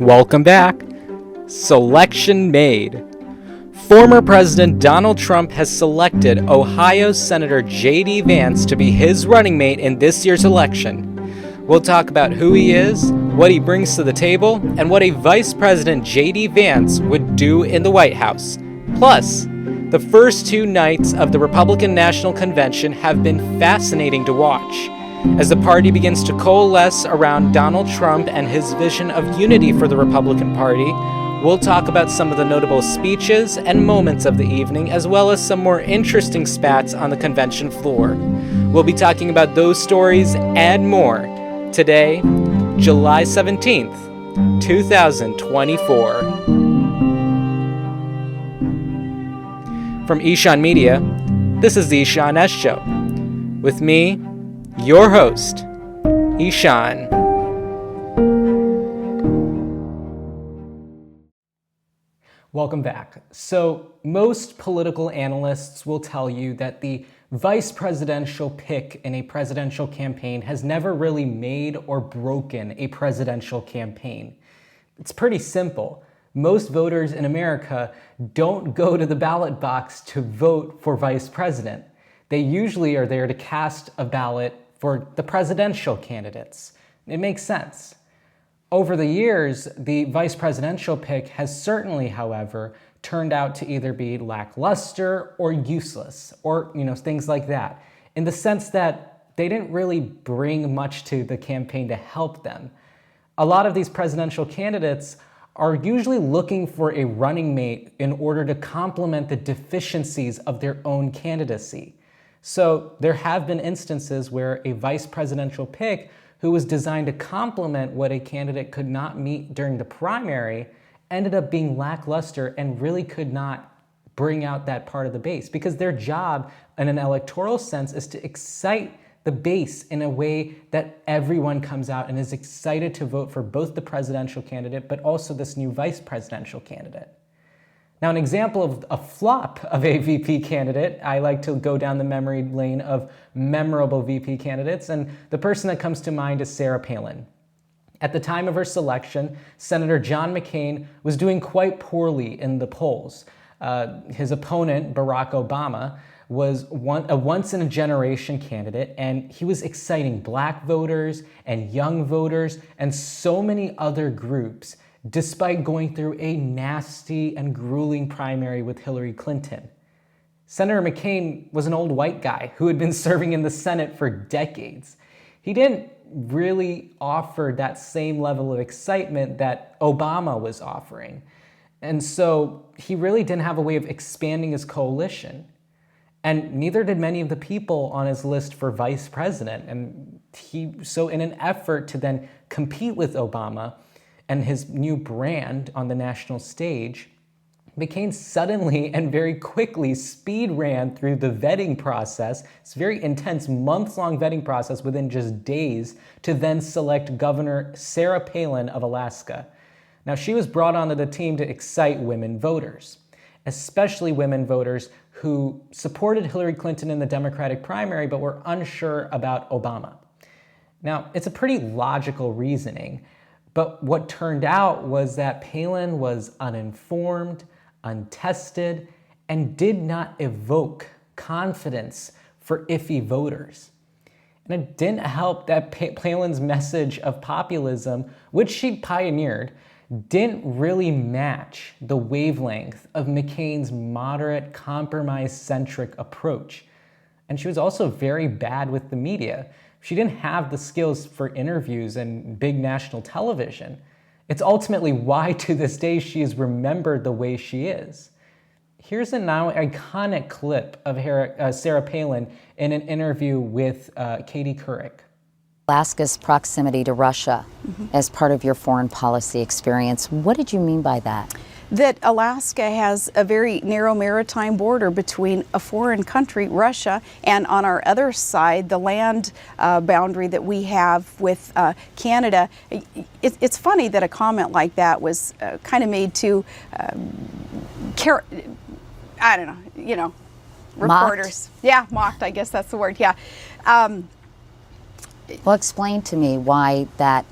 Welcome back. Selection made. Former President Donald Trump has selected Ohio Senator J.D. Vance to be his running mate in this year's election. We'll talk about who he is, what he brings to the table, and what a Vice President J.D. Vance would do in the White House. Plus, the first two nights of the Republican National Convention have been fascinating to watch. As the party begins to coalesce around Donald Trump and his vision of unity for the Republican Party, we'll talk about some of the notable speeches and moments of the evening, as well as some more interesting spats on the convention floor. We'll be talking about those stories and more today, July 17th, 2024. From Ishan Media, this is the Ishan S. Show. With me, your host, Ishan. Welcome back. So, most political analysts will tell you that the vice presidential pick in a presidential campaign has never really made or broken a presidential campaign. It's pretty simple. Most voters in America don't go to the ballot box to vote for vice president. They usually are there to cast a ballot for the presidential candidates. It makes sense. Over the years, the vice presidential pick has certainly, however, turned out to either be lackluster or useless, or things like that, in the sense that they didn't really bring much to the campaign to help them. A lot of these presidential candidates are usually looking for a running mate in order to complement the deficiencies of their own candidacy. So there have been instances where a vice presidential pick who was designed to complement what a candidate could not meet during the primary ended up being lackluster and really could not bring out that part of the base, because their job in an electoral sense is to excite the base in a way that everyone comes out and is excited to vote for both the presidential candidate but also this new vice presidential candidate. Now, an example of a flop of a VP candidate, I like to go down the memory lane of memorable VP candidates, and the person that comes to mind is Sarah Palin. At the time of her selection, Senator John McCain was doing quite poorly in the polls. His opponent, Barack Obama, was a once-in-a-generation candidate, and he was exciting black voters and young voters and so many other groups, despite going through a nasty and grueling primary with Hillary Clinton. Senator McCain was an old white guy who had been serving in the Senate for decades. He didn't really offer that same level of excitement that Obama was offering. And so he really didn't have a way of expanding his coalition. And neither did many of the people on his list for vice president. And so in an effort to then compete with Obama and his new brand on the national stage, McCain suddenly and very quickly speed ran through the vetting process. It's a very intense months-long vetting process within just days to then select Governor Sarah Palin of Alaska. Now, she was brought onto the team to excite women voters, especially women voters who supported Hillary Clinton in the Democratic primary but were unsure about Obama. Now, it's a pretty logical reasoning, but what turned out was that Palin was uninformed, untested, and did not evoke confidence for iffy voters. And it didn't help that Palin's message of populism, which she pioneered, didn't really match the wavelength of McCain's moderate, compromise-centric approach. And she was also very bad with the media. She didn't have the skills for interviews and big national television. It's ultimately why, to this day, she is remembered the way she is. Here's a now iconic clip of Sarah Palin in an interview with Katie Couric. Alaska's proximity to Russia as part of your foreign policy experience. What did you mean by that? That Alaska has a very narrow maritime border between a foreign country, Russia, and on our other side, the land boundary that we have with Canada. It's funny that a comment like that was kind of made to, I don't know, reporters. Mocked? Yeah, mocked, I guess that's the word, yeah. Well, explain to me why that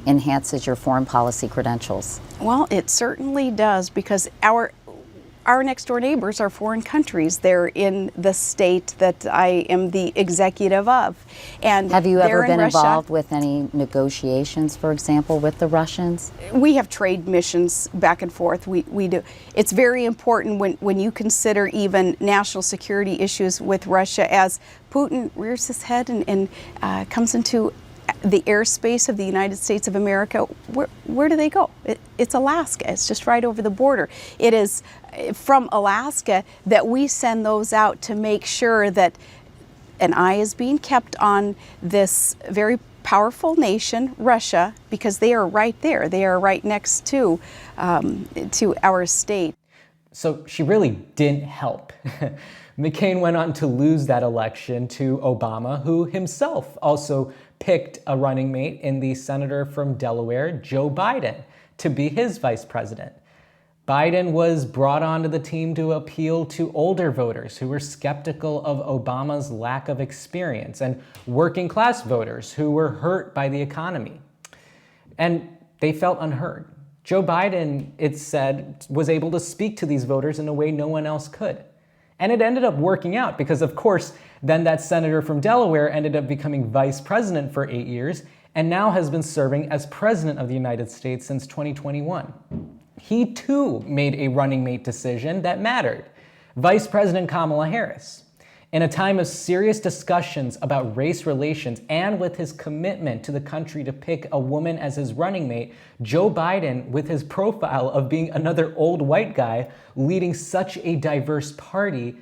enhances your foreign policy credentials? Well, it certainly does, because our next door neighbors are foreign countries. They're in the state that I am the executive of. And have you ever been Russia. Involved with any negotiations, for example, with the Russians? We have trade missions back and forth. We do. It's very important when you consider even national security issues with Russia, as Putin rears his head and comes into the airspace of the United States of America. Where do they go? It's Alaska. It's just right over the border. It is from Alaska that we send those out to make sure that an eye is being kept on this very powerful nation, Russia, because they are right there. They are right next to our state. So she really didn't help. McCain went on to lose that election to Obama, who himself also picked a running mate in the senator from Delaware, Joe Biden, to be his vice president. Biden was brought onto the team to appeal to older voters who were skeptical of Obama's lack of experience, and working class voters who were hurt by the economy. And they felt unheard. Joe Biden, it said, was able to speak to these voters in a way no one else could. And it ended up working out because, of course, then that senator from Delaware ended up becoming vice president for 8 years and now has been serving as president of the United States since 2021. He too made a running mate decision that mattered. Vice President Kamala Harris. In a time of serious discussions about race relations and with his commitment to the country to pick a woman as his running mate, Joe Biden, with his profile of being another old white guy leading such a diverse party,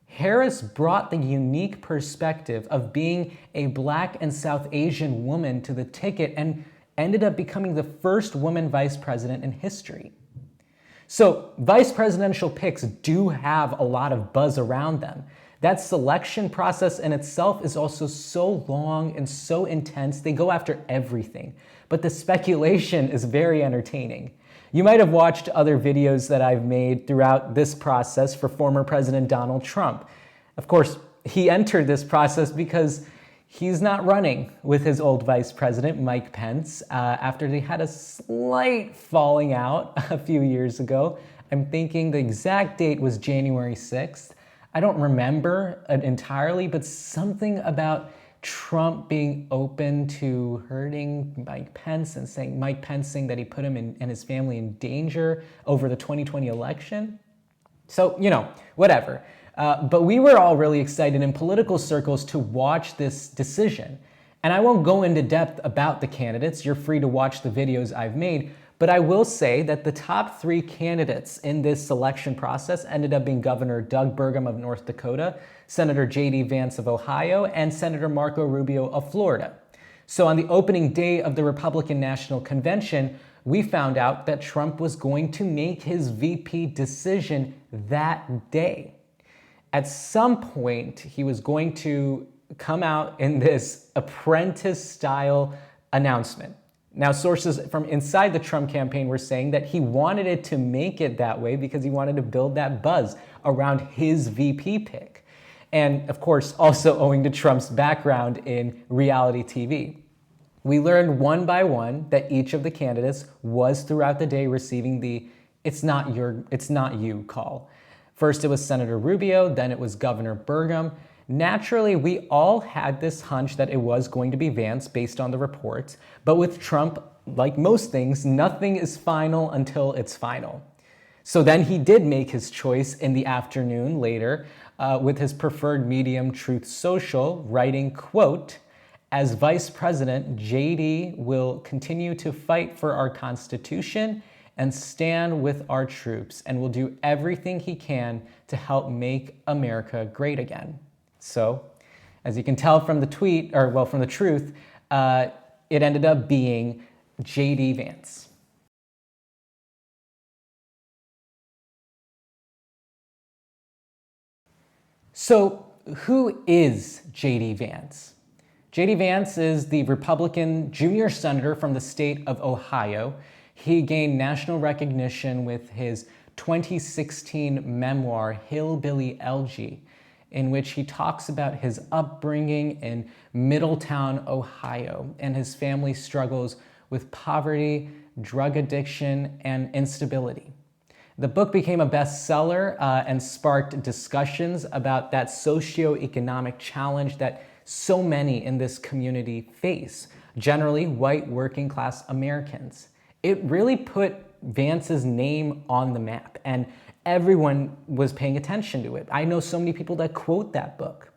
Harris brought the unique perspective of being a Black and South Asian woman to the ticket and ended up becoming the first woman vice president in history. So vice presidential picks do have a lot of buzz around them. That selection process in itself is also so long and so intense, they go after everything. But the speculation is very entertaining. You might have watched other videos that I've made throughout this process for former President Donald Trump. Of course, he entered this process because he's not running with his old vice president, Mike Pence, after they had a slight falling out a few years ago. I'm thinking the exact date was January 6th. I don't remember it entirely, but something about Trump being open to hurting Mike Pence and saying that he put him and his family in danger over the 2020 election. So, whatever. But we were all really excited in political circles to watch this decision. And I won't go into depth about the candidates. You're free to watch the videos I've made. But I will say that the top 3 candidates in this selection process ended up being Governor Doug Burgum of North Dakota, Senator J.D. Vance of Ohio, and Senator Marco Rubio of Florida. So on the opening day of the Republican National Convention, we found out that Trump was going to make his VP decision that day. At some point, he was going to come out in this apprentice-style announcement. Now, sources from inside the Trump campaign were saying that he wanted it to make it that way because he wanted to build that buzz around his VP pick. And of course, also owing to Trump's background in reality TV. We learned one by one that each of the candidates was throughout the day receiving the it's not you call. First it was Senator Rubio, then it was Governor Burgum. Naturally, we all had this hunch that it was going to be Vance based on the reports, but with Trump, like most things, nothing is final until it's final. So then he did make his choice in the afternoon later with his preferred medium, Truth Social, writing, quote, "As Vice President, J.D. will continue to fight for our Constitution and stand with our troops and will do everything he can to help make America great again." So, as you can tell from the tweet, from the truth, it ended up being J.D. Vance. So, who is J.D. Vance? J.D. Vance is the Republican junior senator from the state of Ohio. He gained national recognition with his 2016 memoir, Hillbilly Elegy, in which he talks about his upbringing in Middletown, Ohio, and his family struggles with poverty, drug addiction, and instability. The book became a bestseller and sparked discussions about that socioeconomic challenge that so many in this community face, generally white working class Americans. It really put Vance's name on the map, and everyone was paying attention to it. I know so many people that quote that book.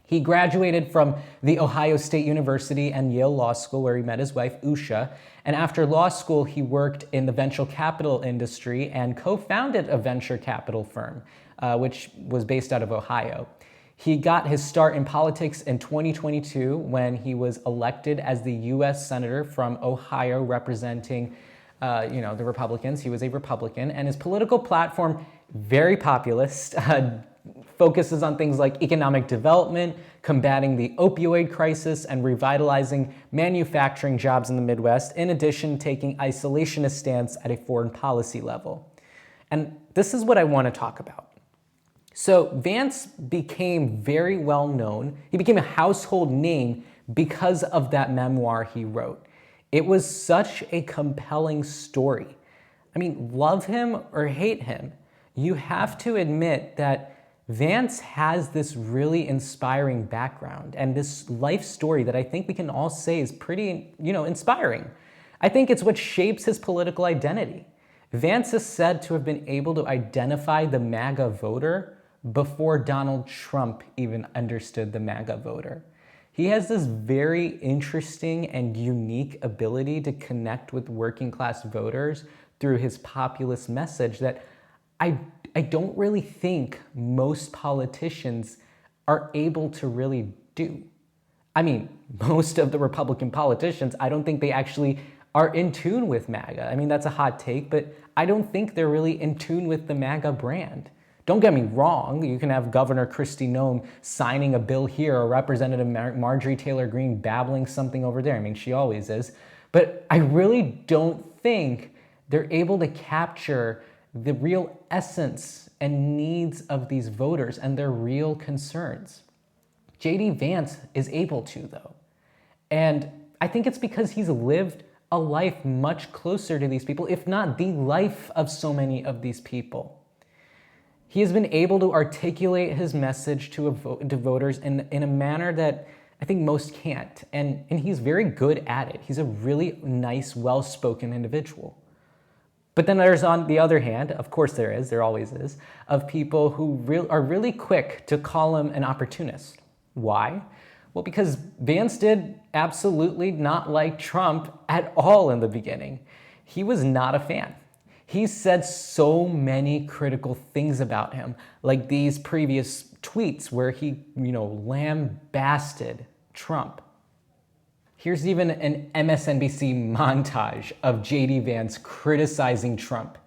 He graduated from the Ohio State University and Yale Law School, where he met his wife, Usha. And after law school, he worked in the venture capital industry and co-founded a venture capital firm, which was based out of Ohio. He got his start in politics in 2022 when he was elected as the U.S. Senator from Ohio, representing the Republicans. He was a Republican, and his political platform, very populist, focuses on things like economic development, combating the opioid crisis, and revitalizing manufacturing jobs in the Midwest, in addition taking isolationist stance at a foreign policy level. And this is what I want to talk about. So Vance became very well known. He became a household name because of that memoir he wrote. It was such a compelling story. I mean, love him or hate him, you have to admit that Vance has this really inspiring background and this life story that I think we can all say is pretty, inspiring. I think it's what shapes his political identity. Vance is said to have been able to identify the MAGA voter before Donald Trump even understood the MAGA voter. He has this very interesting and unique ability to connect with working class voters through his populist message that I don't really think most politicians are able to really do. I mean, most of the Republican politicians, I don't think they actually are in tune with MAGA. I mean, that's a hot take, but I don't think they're really in tune with the MAGA brand. Don't get me wrong, you can have Governor Kristi Noem signing a bill here or Representative Marjorie Taylor Greene babbling something over there. I mean, she always is. But I really don't think they're able to capture the real essence and needs of these voters and their real concerns. J.D. Vance is able to, though. And I think it's because he's lived a life much closer to these people, if not the life of so many of these people. He has been able to articulate his message to voters in a manner that I think most can't. And he's very good at it. He's a really nice, well-spoken individual. But then there's, on the other hand, of course there always is, of people who are really quick to call him an opportunist. Why? Well, because Vance did absolutely not like Trump at all in the beginning. He was not a fan. He said so many critical things about him, like these previous tweets where he, lambasted Trump. Here's even an MSNBC montage of J.D. Vance criticizing Trump.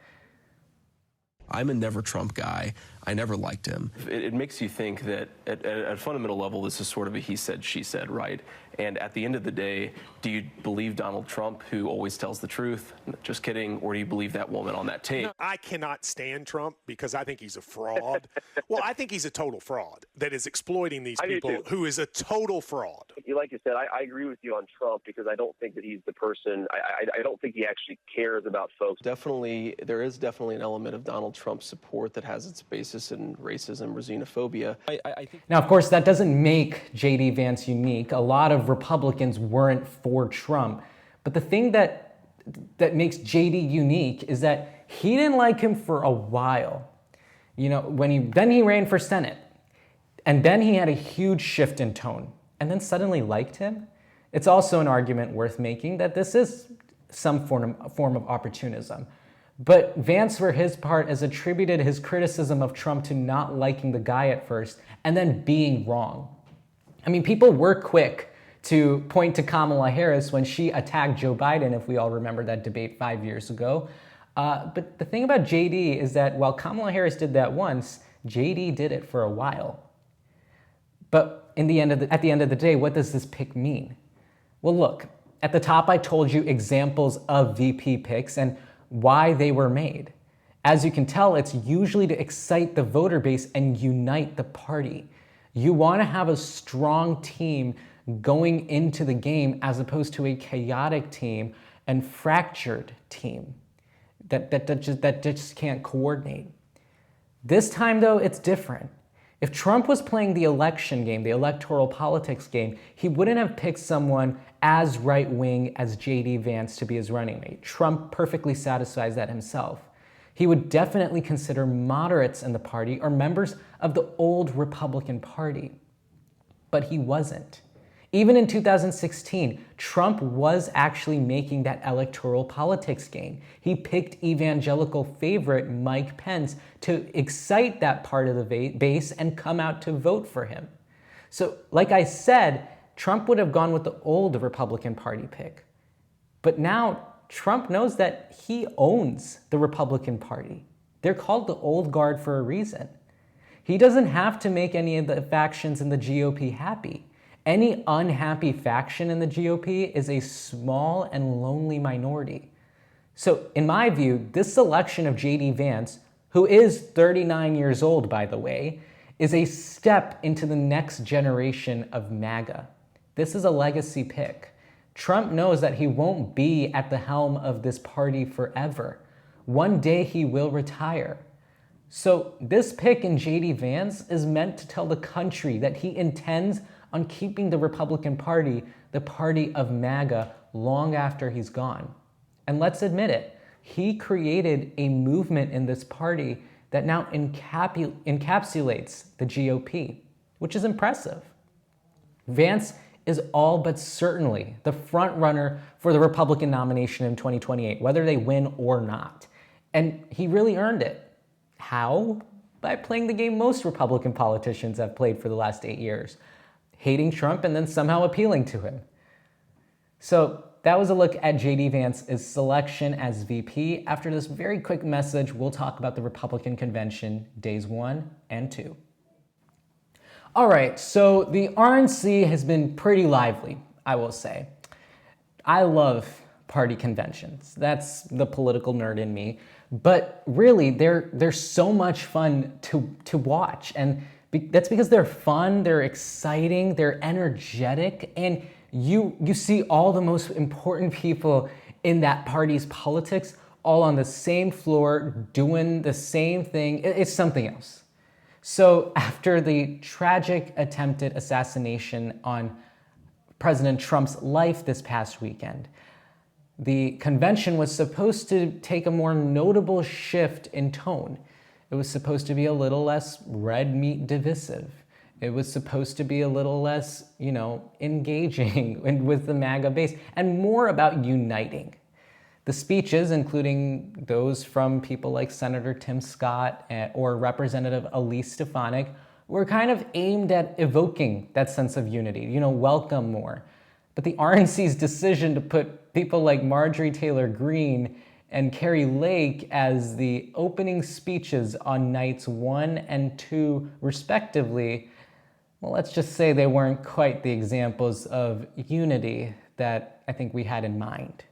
I'm a never Trump guy. I never liked him. It makes you think that at a fundamental level, this is sort of a he said, she said, right? And at the end of the day, do you believe Donald Trump, who always tells the truth? Just kidding. Or do you believe that woman on that tape? No, I cannot stand Trump because I think he's a fraud. Well, I think he's a total fraud that is exploiting these people, who is a total fraud. Like you said, I agree with you on Trump because I don't think that he's the person. I don't think he actually cares about folks. There is definitely an element of Donald Trump support that has its basis in racism or xenophobia. I think. Now, of course, that doesn't make J.D. Vance unique. A lot of Republicans weren't for Trump. But the thing that makes J.D. unique is that he didn't like him for a while. Then he ran for Senate. And then he had a huge shift in tone. And then suddenly liked him. It's also an argument worth making that this is some form of opportunism. But Vance, for his part, has attributed his criticism of Trump to not liking the guy at first and then being wrong. I mean, people were quick to point to Kamala Harris when she attacked Joe Biden, if we all remember that debate 5 years ago. But the thing about JD is that while Kamala Harris did that once, JD did it for a while. But at the end of the day, what does this pick mean? Well, look, at the top I told you examples of VP picks and why they were made. As you can tell, it's usually to excite the voter base and unite the party. You want to have a strong team going into the game as opposed to a chaotic team and fractured team that just can't coordinate. This time, though, it's different. If Trump was playing the election game, the electoral politics game, he wouldn't have picked someone as right-wing as J.D. Vance to be his running mate. Trump perfectly satisfies that himself. He would definitely consider moderates in the party or members of the old Republican Party. But he wasn't. Even in 2016, Trump was actually making that electoral politics game. He picked evangelical favorite Mike Pence to excite that part of the base and come out to vote for him. So, like I said, Trump would have gone with the old Republican Party pick. But now, Trump knows that he owns the Republican Party. They're called the old guard for a reason. He doesn't have to make any of the factions in the GOP happy. Any unhappy faction in the GOP is a small and lonely minority. So, in my view, this selection of J.D. Vance, who is 39 years old, by the way, is a step into the next generation of MAGA. This is a legacy pick. Trump knows that he won't be at the helm of this party forever. One day he will retire. So this pick in J.D. Vance is meant to tell the country that he intends on keeping the Republican Party the party of MAGA long after he's gone. And let's admit it, he created a movement in this party that now encapsulates the GOP, which is impressive. Vance is all but certainly the front runner for the Republican nomination in 2028, whether they win or not. And he really earned it. How? By playing the game most Republican politicians have played for the last 8 years, hating Trump and then somehow appealing to him. So that was a look at J.D. Vance's selection as VP. After this very quick message, we'll talk about the Republican convention days 1 and 2. All right, so the RNC has been pretty lively, I will say. I love party conventions. That's the political nerd in me. But really, they're so much fun to watch. And that's because they're fun, they're exciting, they're energetic, and you see all the most important people in that party's politics all on the same floor doing the same thing. It's something else. So after the tragic attempted assassination on President Trump's life this past weekend, the convention was supposed to take a more notable shift in tone. It was supposed to be a little less red meat divisive. It was supposed to be a little less, engaging with the MAGA base and more about uniting. The speeches, including those from people like Senator Tim Scott or Representative Elise Stefanik, were kind of aimed at evoking that sense of unity, welcome more. But the RNC's decision to put people like Marjorie Taylor Greene and Carrie Lake as the opening speeches on nights 1 and 2, respectively, well, let's just say they weren't quite the examples of unity that I think we had in mind.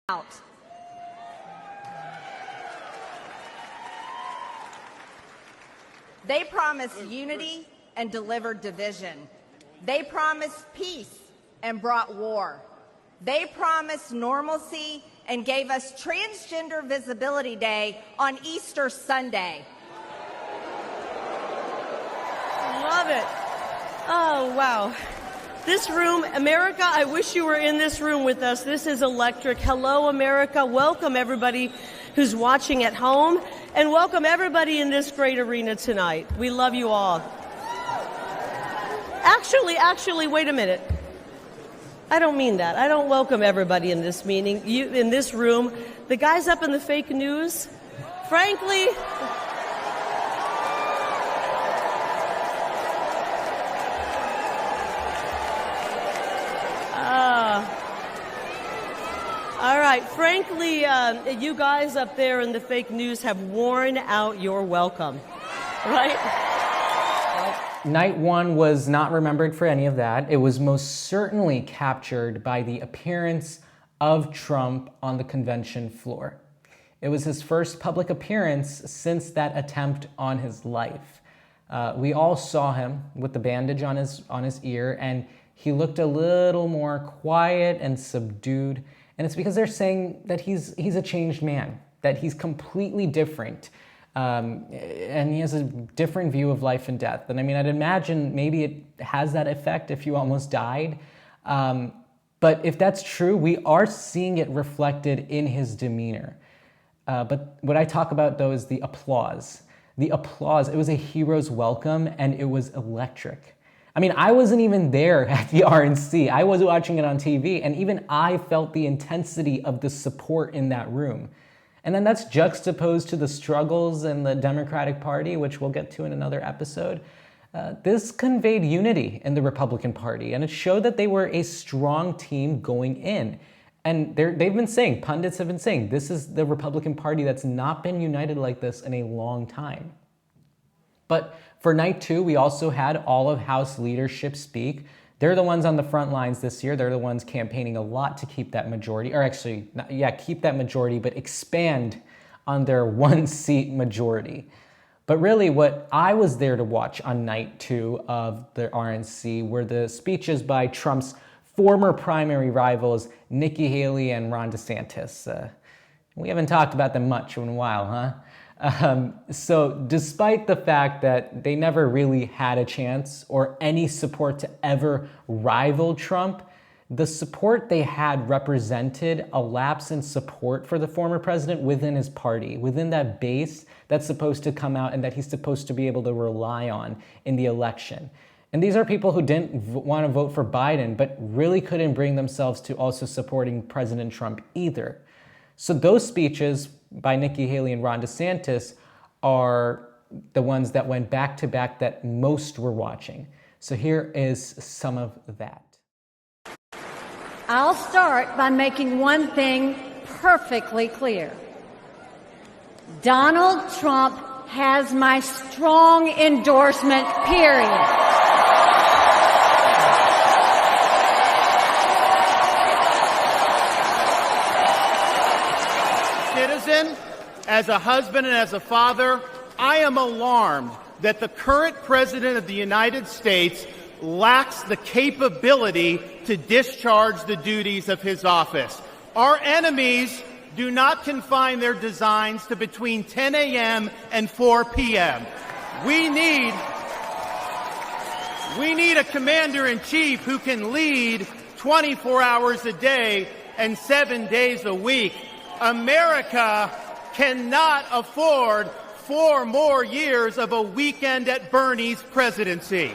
Out. They promised unity and delivered division. They promised peace and brought war. They promised normalcy and gave us Transgender Visibility Day on Easter Sunday. Love it. Oh, wow. This room, America, I wish you were in this room with us. This is electric. Hello, America. Welcome, everybody who's watching at home, and welcome everybody in this great arena tonight. We love you all. Actually, wait a minute. I don't mean that. I don't welcome everybody in this meeting, in this room. The guys up in the fake news, frankly... All right, frankly, you guys up there in the fake news have worn out your welcome, right? Night 1 was not remembered for any of that. It was most certainly captured by the appearance of Trump on the convention floor. It was his first public appearance since that attempt on his life. We all saw him with the bandage on his ear, and he looked a little more quiet and subdued. And it's because they're saying that he's a changed man, that he's completely different. And he has a different view of life and death. And I mean, I'd imagine maybe it has that effect if you almost died. But if that's true, we are seeing it reflected in his demeanor. But what I talk about, though, is the applause. The applause, it was a hero's welcome, and it was electric. I mean, I wasn't even there at the RNC. I was watching it on TV, and even I felt the intensity of the support in that room. And then that's juxtaposed to the struggles in the Democratic Party, which we'll get to in another episode. This conveyed unity in the Republican Party, and it showed that they were a strong team going in. And they've been saying, pundits have been saying, this is the Republican Party that's not been united like this in a long time. But for night 2, we also had all of House leadership speak. They're the ones on the front lines this year. They're the ones campaigning a lot to keep that majority, or actually, keep that majority, but expand on their 1-seat majority. But really what I was there to watch on night 2 of the RNC were the speeches by Trump's former primary rivals, Nikki Haley and Ron DeSantis. We haven't talked about them much in a while, huh? So despite the fact that they never really had a chance or any support to ever rival Trump, the support they had represented a lapse in support for the former president within his party, within that base that's supposed to come out and that he's supposed to be able to rely on in the election. And these are people who didn't want to vote for Biden, but really couldn't bring themselves to also supporting President Trump either. So those speeches by Nikki Haley and Ron DeSantis are the ones that went back to back that most were watching. So here is some of that. I'll start by making one thing perfectly clear. Donald Trump has my strong endorsement, period. Citizen, as a husband and as a father, I am alarmed that the current president of the United States lacks the capability to discharge the duties of his office. Our enemies do not confine their designs to between 10 a.m. and 4 p.m. We need a commander-in-chief who can lead 24 hours a day and 7 days a week. America cannot afford 4 more years of a weekend at Bernie's presidency.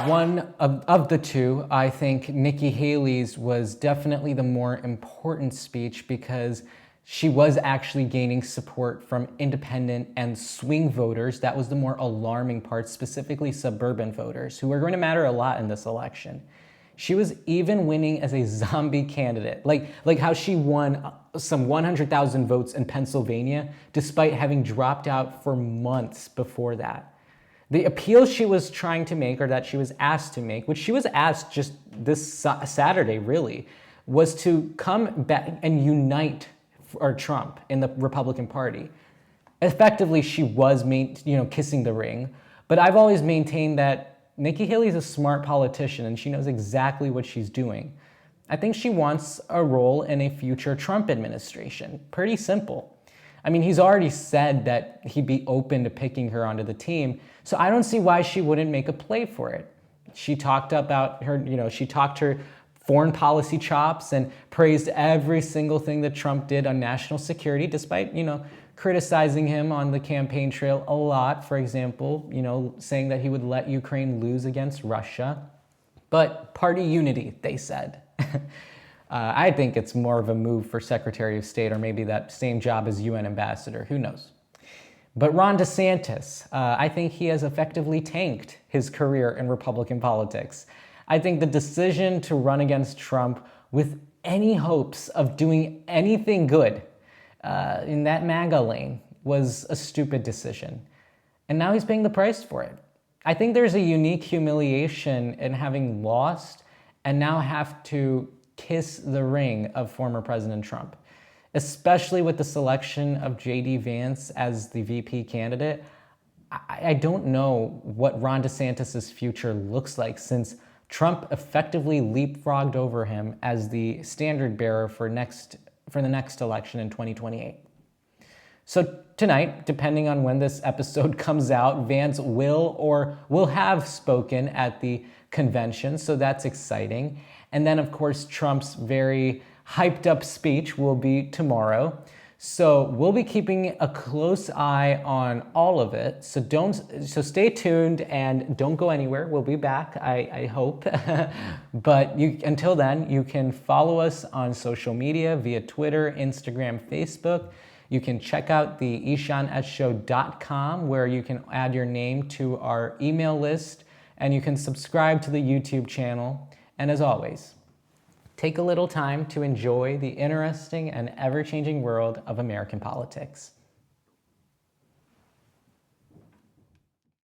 One of the two, I think Nikki Haley's was definitely the more important speech because she was actually gaining support from independent and swing voters. That was the more alarming part, specifically suburban voters, who are going to matter a lot in this election. She was even winning as a zombie candidate, like how she won some 100,000 votes in Pennsylvania, despite having dropped out for months before that. The appeal she was trying to make, or that she was asked to make, which she was asked just this Saturday, really, was to come back and unite for Trump in the Republican Party. Effectively, she was, kissing the ring. But I've always maintained that Nikki Haley's a smart politician and she knows exactly what she's doing. I think she wants a role in a future Trump administration. Pretty simple. I mean, he's already said that he'd be open to picking her onto the team, so I don't see why she wouldn't make a play for it. She talked about her foreign policy chops and praised every single thing that Trump did on national security, despite, criticizing him on the campaign trail a lot. For example, saying that he would let Ukraine lose against Russia. But party unity, they said. I think it's more of a move for Secretary of State, or maybe that same job as UN ambassador, who knows. But Ron DeSantis, I think he has effectively tanked his career in Republican politics. I think the decision to run against Trump with any hopes of doing anything good in that MAGA lane was a stupid decision. And now he's paying the price for it. I think there's a unique humiliation in having lost and now have to kiss the ring of former President Trump, especially with the selection of J.D. Vance as the VP candidate. I don't know what Ron DeSantis' future looks like, since Trump effectively leapfrogged over him as the standard bearer for the next election in 2028. So tonight, depending on when this episode comes out, Vance will have spoken at the convention, so that's exciting. And then, of course, Trump's very hyped up speech will be tomorrow. So we'll be keeping a close eye on all of it. So stay tuned and don't go anywhere. We'll be back, I hope. But until then, you can follow us on social media via Twitter, Instagram, Facebook. You can check out the ishanshow.com, where you can add your name to our email list, and you can subscribe to the YouTube channel. And as always, take a little time to enjoy the interesting and ever-changing world of American politics.